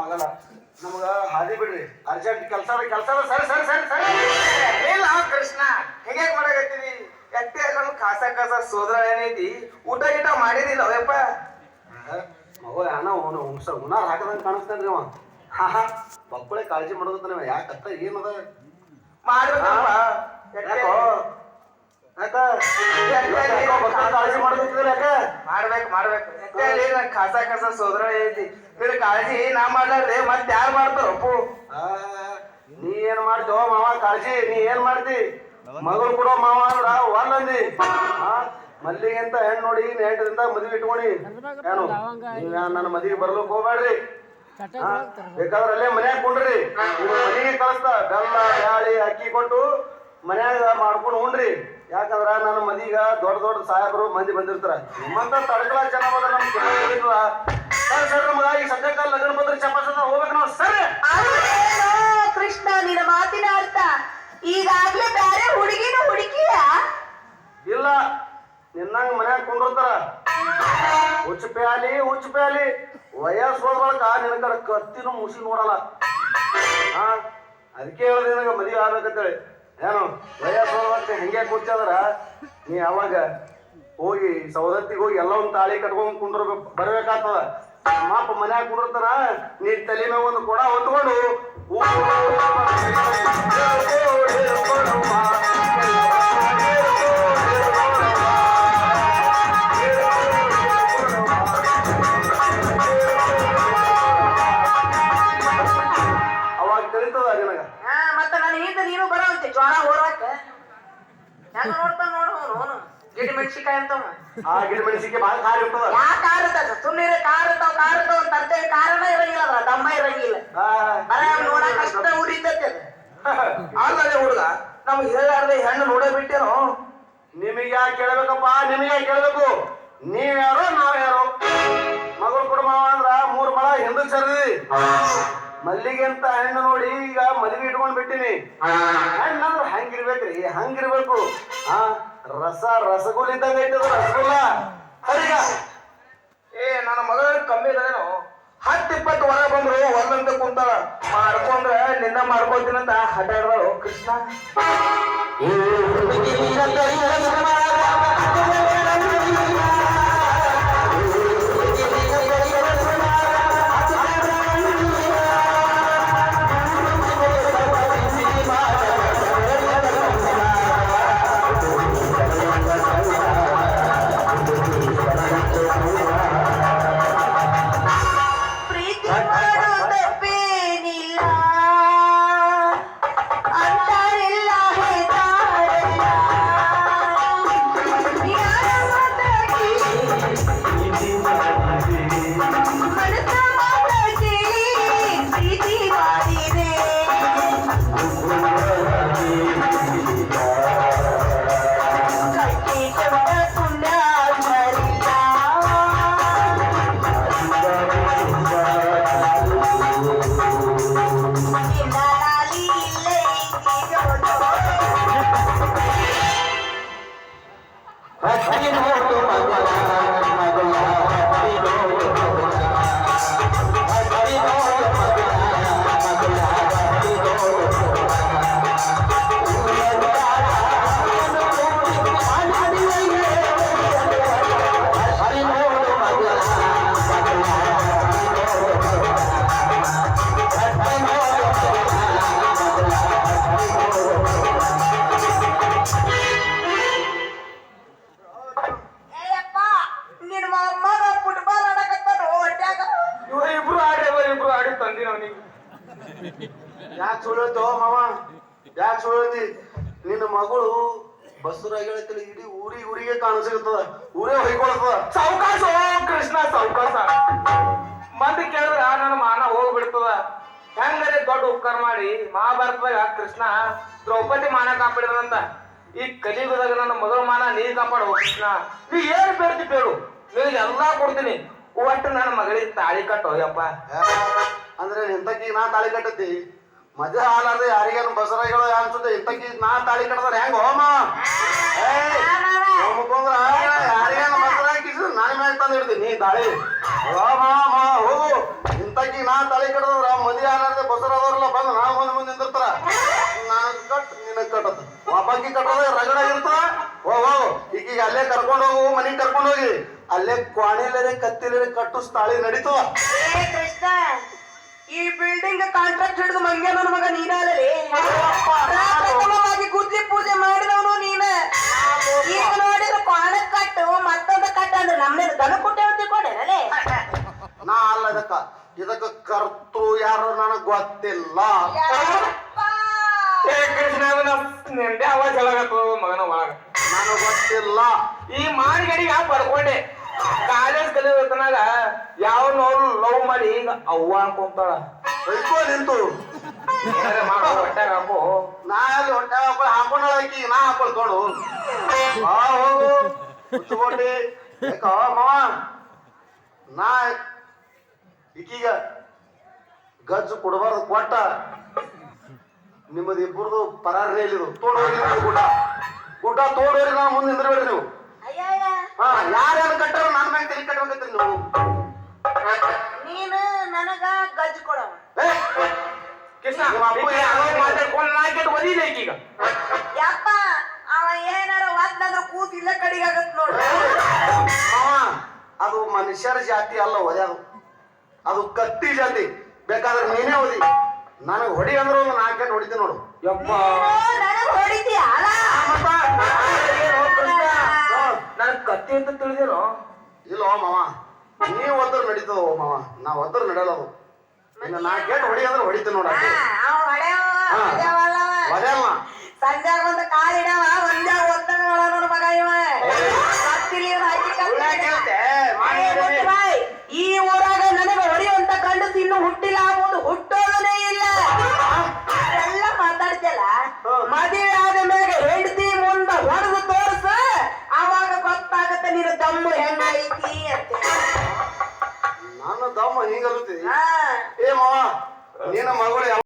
ಆಗಲ್ಲ ನಮಗ ಹಾದಿ ಬಿಡ್ರಿ ಅರ್ಜೆಂಟ್ ಕೆಲಸ ಸರಿ ಸರಿ ಸರಿ ಸರಿ ಇಲ್ಲ ಕೃಷ್ಣ ಹೇಗೆ ಮಾಡಕತ್ತೀವಿ ಎಟ್ಟೆ ನಮ್ಮ ಕಾಸ ಸೋದರ ಏನೈತಿ ಊಟ ಗೀಟ ಮಾಡಿದಿಲ್ಲ ಅವಪ್ಪ ಮಗು ಅಣ್ಣ ಅವನು ಉಣಾರ್ ಹಾಕದಂಗೆ ಕಾಣಿಸ್ತಾನ್ರಿ ಅವ ಹಾ ಮಕ್ಕಳೇ ಕಾಳಜಿ ಮಾಡೋದತ್ತ ಯಾಕತ್ತ ಏನದ ಮಾಡ್ಬೇಕಪ್ಪ ಕಾಳಜಿ ಮಾಡೋದಿಲ್ಲ ಯಾಕ ಮಾಡ್ಬೇಕು ಎಟ್ಟೆ ಕಾಸ ಸೋದರ ಐತಿ మీరు ಕಾಳಜಿ ನಾ ಮಾಡ್ಲಾರ್ದೆ ಮತ್ತೆ ಯಾರು ಮಾಡ್ತಾರ ಅಪ್ಪು ನೀ ಏನ್ ಮಾಡ್ತೇವ ಮಾವ ಕಾಳಜಿ ನೀ ಏನ್ ಮಾಡ್ತಿ ಮಗಳು ಕೊಡೋ ಮಾವ ಅಂದ್ರ ಒಲ್ಲಂದಿ ಮಲ್ಲಿಗೆ ಅಂತ ಹೆಣ್ಣು ನೋಡಿ ನೆಂಟದಿಂದ ಮದ್ವಿ ಇಟ್ಕೊಡಿ ಏನು ನೀವ್ ನನ್ನ ಮದ್ವಿಗೆ ಬರ್ಲಿಕ್ ಹೋಗ್ಬೇಡ್ರಿ ಬೇಕಾದ್ರೆ ಅಲ್ಲೇ ಮನ್ಯಾಗ ಕುಂಡ್ರಿ ಮನೆಗೆ ಕಳಿಸ್ತಾ ಬೆಲ್ಲ ಬ್ಯಾಳಿ ಅಕ್ಕಿ ಕೊಟ್ಟು ಮನ್ಯಾಗ ಮಾಡ್ಕೊಂಡು ಉಣ್ರಿ ಯಾಕಂದ್ರ ನನ್ನ ಮದಿಗ ದೊಡ್ಡ ಸಾಹೇಬರು ಮಂದಿ ಬಂದಿರ್ತಾರ ನಿಮ್ಮಂತ ತಡಕಲ ಜನ ಬಂದ್ರ ನಮ್ ಸರ್ ನಮಗ ಈ ಸದ್ಯಕ್ಕ ಲಗ್ನ ಬಂದ್ರೆ ಚಪಾಸದ ಹೋಗ್ಬೇಕು ನಾವು ಸರ್ ಕೃಷ್ಣ ನಿನ್ನ ಮಾತಿನ ಅರ್ಥ ಈಗಾಗ್ಲೇ ಬೇರೆ ಹುಡುಕಿಯ ಇಲ್ಲ ನಿನ್ನಂಗ ಮನ್ಯಾಗ ಕುಂಡಿರ್ತಾರ ಹುಚ್ಚ ಪ್ಯಾಲಿ ವಯಸ್ಸು ಹೋದ್ರೊಳಗ ನಿನ್ನ ಕಡೆ ಕತ್ತಿನ ಮುಸಿ ನೋಡಲ್ಲ ಅದಕ್ಕೆ ಹೇಳಿದೆ ನಿನಗ ಮದುವೆ ಆಗ್ಬೇಕಂತೇಳಿ ಏನು ವಯಸ್ಸು ಹೋದ್ರೊಳಗ ಹೆಂಗೆ ಕೂತಂದ್ರ ನೀ ಅವಾಗ ಹೋಗಿ ಸೌದತ್ತಿಗೆ ಹೋಗಿ ಎಲ್ಲ ಒಂದು ತಾಳಿ ಕಟ್ಕೊಂಡ್ ಬರ್ಬೇಕಾಗ್ತದ ಮಾಪ ಮನ್ಯಾಗ ಕುಂಡಿರ್ತಾರ ನೀ ತಲೆ ಮ್ಯಾಗ ಒಂದು ಕೊಡ ಹೊತ್ಕೊಂಡು ಅವಾಗ ತಿಳಿತದ ನಿನಗ ಮತ್ತ ನನ್ನ ಹಿಂದೆ ನೀನು ಬರೋಂತೆ ಜ್ವಾಳ ಹೋರಾಕ ಹೆಂಗ ನೋಡ್ತಾನ ನೋಡು ಗಿಡ ಮೆಣಸಿಕಾಯಿ ಅಂತ ಆ ಗಿಡ ಮೆಣಸಿಗೆ ಭಾಳ ಖಾರ ಇರ್ತದ ಯಾ ಕಾರ್ ಇರ್ತದ ಸುಮ್ಮನೆ ಕಾರ್ ಇರ್ತಾವ ಅಂತ ತರ್ತೇವೆ ಕಾರಣ ಇರಂಗಿಲ್ಲ ಅದ್ರ ದಮ್ಮ ಇರಂಗಿಲ್ಲ ಬರ ನೋಡಕ್ ಅಷ್ಟ ಉರಿತೈತಿ ಅದು ಅಲ್ಲದೆ ಹುಡುಗ ನಮ್ಗೆ ಹೇಳಾರ್ದೆ ಹೆಣ್ಣು ನೋಡೇ ಬಿಟ್ಟೇನೋ ನಿಮಗೆ ಯಾಕೆ ಕೇಳ್ಬೇಕಪ್ಪ ನಿಮಗೆ ಯಾಕೆ ಕೇಳ್ಬೇಕು ನೀವ್ಯಾರೋ ನಾವ್ಯಾರೋ ಮಗಳು ಕೊಡ ಮಾವ ಅಂದ್ರ 3 ಮಳ ಹಿಂದಕ್ ಸರಿದಿ ಮಲ್ಲಿಗೆ ಅಂತ ಹೆಣ್ಣು ನೋಡಿ ಈಗ ಮದುವೆ ಇಟ್ಕೊಂಡ್ ಬಿಟ್ಟಿನಿ ಹೆಣ್ಣಂದ್ರ ಹಂಗಿರ್ಬೇಕು ರಸಗುಲ್ಲ ಇದ್ದಂಗ ಐತದ ರಸಗುಲ್ಲ ಸರಿಗ ನನ್ನ ಮಗಳ ಕಮ್ಮಿ ಇದೇನೋ 10-20 ಹೊರ ಬಂದ್ರು ಒಂದಂತ ಕುಂತಾಳ ಮಾಡ್ಕೊಂಡ್ರ ನಿನ್ನ ಮಾಡ್ಕೊತೀನಂತ ಹಠ ಹಿಡ್ದಾಳು ಕೃಷ್ಣ ಯಾಕೆ ಸುಳ್ಳತೋ ಮಾವ ಯಾಕೆ ಸುಳ್ಳತಿ ನಿನ್ನ ಮಗಳು ಬಸ್ಸರಾಗಿ ಇಡೀ ಊರಿಗೆ ಕಾಣಿಸಿರ್ತದ ಊರೇ ಹೊಯ್ಕೊಳ್ತದ ಸಾವಕಾಶ ಕೃಷ್ಣ ಸಾವಕಾಶ ಮಂದಿ ಕೇಳಿದ್ರ ನನ್ನ ಮಾನ ಹೋಗ್ಬಿಡ್ತದ ಹೆಂಗರೆ ದೊಡ್ಡ ಉಪಕಾರ ಮಾಡಿ ಮಹಾಭಾರತದಾಗ ಕೃಷ್ಣ ದ್ರೌಪದಿ ಮಾನ ಕಾಪಾಡಿದಂತ ಈ ಕಲಿಯುಗದಾಗ ನನ್ನ ಮಗಳ ಮಾನ ನೀ ಕಾಪಾಡು ಕೃಷ್ಣ ನೀ ಏನ್ ಬೇಡ್ತಿ ಬೇಡು ನಿನಗೆ ಎಲ್ಲಾ ಕೊಡ್ತೀನಿ ಒಟ್ಟು ನನ್ನ ಮಗಳಿಗೆ ತಾಳಿ ಕಟ್ಟೋ ಯಪ್ಪ ಅಂದ್ರೆ ಇಂತಕಿ ನಾ ತಾಳಿ ಕಟ್ಟತಿ ಮದುವೆ ಹಾಲಾರ್ದೆ ಯಾರಿಗೇನು ಬಸರಾಗಿಗಳು ಅನ್ಸುತ್ತೆ ಇಂತಕಿ ನಾ ತಾಳಿ ಕಟ್ಟದ್ರೆ ಹೆಂಗ ಹೋಮ ಹೋಮಕೊಂದ್ರ ಯಾರಿಗೇನು ಬಸರಾಗಿ ನಾನು ಮ್ಯಾಗ ತಂದು ಹಿಡ್ತೀನಿ ನೀ ತಾಳಿ ಹೋಮ ಹೋಗು ಇಂತಕಿ ನಾ ತಲೆ ಕಟ್ಟದ್ರ ಮದಿ ಆನಾರ್ದೆ ಬಸರದವ್ರೆಲ್ಲ ಬಂದು ನಾ ಮುಂದೆ ನಿಂದಿರ್ತಾರ ನನಗ್ ಕಟ್ ನಿನಗ್ ಕಟ್ಟದ ಒಬ್ಬಾಕಿ ಕಟ್ಟದ ರಗಡ ಇರ್ತದ ಹೋಗು ಈಗ ಅಲ್ಲೇ ಕರ್ಕೊಂಡು ಹೋಗು ಮನಿಗ್ ಕರ್ಕೊಂಡು ಹೋಗಿ ಅಲ್ಲೇ ಕ್ವಾಣಿಲರೆ ಕತ್ತಿಲರೆ ಕಟ್ಟು ತಾಳಿ ನಡೀತದ. ಏ ಕೃಷ್ಣ, ಈ ಬಿಲ್ಡಿಂಗ್ ಕಾಂಟ್ರಾಕ್ಟ್ ಹಿಡಿದು ಮಂಗ್ಯ ನನ್ನ ಮಗ ನೀನಲ್ಲಿ ಗುದ್ಲಿ ಪೂಜೆ ಮಾಡಿದವನು ನೀನ. ಈಗ ನೋಡಿದ್ರೆ ಕ್ವಾಣ ಕಟ್ಟು ಮತ್ತೊಂದು ಕಟ್ಟು ಅಂದ್ರೆ ನಮ್ಮೇಲೆ ದನ ಕೊಟ್ಟೆ ತಿಳ್ಕೊಂಡೇನಲ್ಲೇ. ನಾ ಅಲ್ಲ ಇದಕ್ಕ ಕರ್ತೃ ಯಾರು ನನಗ್ ಗೊತ್ತಿಲ್ಲ. ಏ ಕೃಷ್ಣ ನಿಂದೆ ಅವಾಜ್ ಹೇಳಾಗತ್ತ ಮಗನ ಒಳಗ ನನಗ್ ಗೊತ್ತಿಲ್ಲ. ಈ ಮಾರಿಗಡಿಗೆ ಪಡ್ಕೊಂಡೆ ಕಾಲೇಜ್ ಕಲಿಯೋತನಾಗ ಯಾವ ನೋವು ಲವ್ ಮಾಡಿ ಈಗ ಅವ್ವ ಅನ್ಕೊಂತಾಳ ಬೈಕೋ ನಿಂತು ಮಾಡೋ ಹೊಟ್ಟೆಗ ಹಾಕೋ ನಾ ಅಲ್ಲಿ ಹೊಟ್ಟೆ ಹಾಕೊಂಡ ಹಾಕಿ ನಾ ಹಾಕೊಳ್ಕೊಂಡು ಹೋಗು ಮುಚ್ಚಿಕೊಂಡಿ ಯಾಕ ಮಾವ ನಾ ಈಕೀಗ ಗಜ್ಜು ಕೊಡಬಾರ್ದು ಕೊಟ್ಟ ನಿಮ್ಮದು ಇಬ್ಬರದು ಪರಾರೇ ಇಲ್ಲಿದು ತೋಡೋರಿ ಗುಡ್ಡ ಗುಡ್ಡ ತೋಡೋರಿ ನಾ ಮುಂದೆ ನಿಂದ್ರಬೇಡ್ರಿ ನೀವು. ಹಾ ಯಾರ್ಯಾರು ಕಟ್ಟಾರ ನನ್ನ ಮ್ಯಾಗ ತಲೆ ಕಟ್ಬೇಕತ್ರಿ ನೀವು. ನೀನು ನನಗ ಗಜ್ಜು ಕೊಡವ. ಕೃಷ್ಣ ಮಾತಾಡ್ಕೊಂಡು ನಾಲ್ಕು ಒದಿಲ್ಲ ಈಗ ಯಪ್ಪ ಅವ ಏನಾರ ಒದ್ದಂದ್ರ ಕೂತ್ ಇಲ್ಲ ಕಡಿಗೆ ಆಗತ್ ನೋಡ್ರಿ. ಅದು ಮನುಷ್ಯರ ಜಾತಿ ಅಲ್ಲ ಒದ್ಯಾದು, ಅದು ಕತ್ತಿ ಜಾತಿ. ಬೇಕಾದ್ರೆ ನೀನೇ ಓದಿ ನನಗ್ ಹೊಡಿ ಅಂದ್ರೆ ಒಂದು 4 ಗಂಟೆ ಹೊಡಿತೀನಿ ನೋಡು. ಯಪ್ಪ ನನಗ್ ಹೊಡಿತೀಯ ಅಲ್ಲ? ನನ್ ಕತ್ತಿ ಅಂತ ತಿಳಿದೇನೋ. ಇಲ್ಲೋ ಮಾವ, ನೀವ್ ಒದ್ರ ನಡೀತದ ಮಾವ, ನಾ ಒದ್ರ ನಡೆಯಲ್ಲ. ಅದು ಇನ್ನು 4 ಗಂಟೆ ಹೊಡಿ ಅಂದ್ರೆ ಹೊಡಿತೀನಿ ನೋಡ. ಅವ ಒದ್ಯಾವ ಸಂಜಾಗ ಒಂದು ಕಾಲಿಡವ ಒಂದೇ ಒತ್ತಡ ನೋಡ ಮಗ ಇವ. ಈ ಊರಾಗ ನನಗೆ ಹೊಡೆಯುವಂತ ಗಂಡಸು ಇನ್ನು ಹುಟ್ಟಿಲ್ಲ ಆಗ್ಬೋದು, ಹುಟ್ಟೋದನೇ ಇಲ್ಲ. ಎಲ್ಲ ಮಾತಾಡ್ತಿಯಲ್ಲ, ಮದುವೆ ಆದ ಮ್ಯಾಗ ಹೆಂಡತಿ ಮುಂದ ಹೊಡೆದು ತೋರ್ಸ, ಅವಾಗ ಗೊತ್ತಾಗತ್ತೆ ನಿನ್ನ ದಮ್ಮು ಹೆಂಗೈತಿ ಅಂತ. ನನ್ನ ದಮ್ಮ ಹಿಂಗಲ್ತಿ. ಹಾ ಏ ಮಾವ, ನಿನ್ನ ಮಗಳು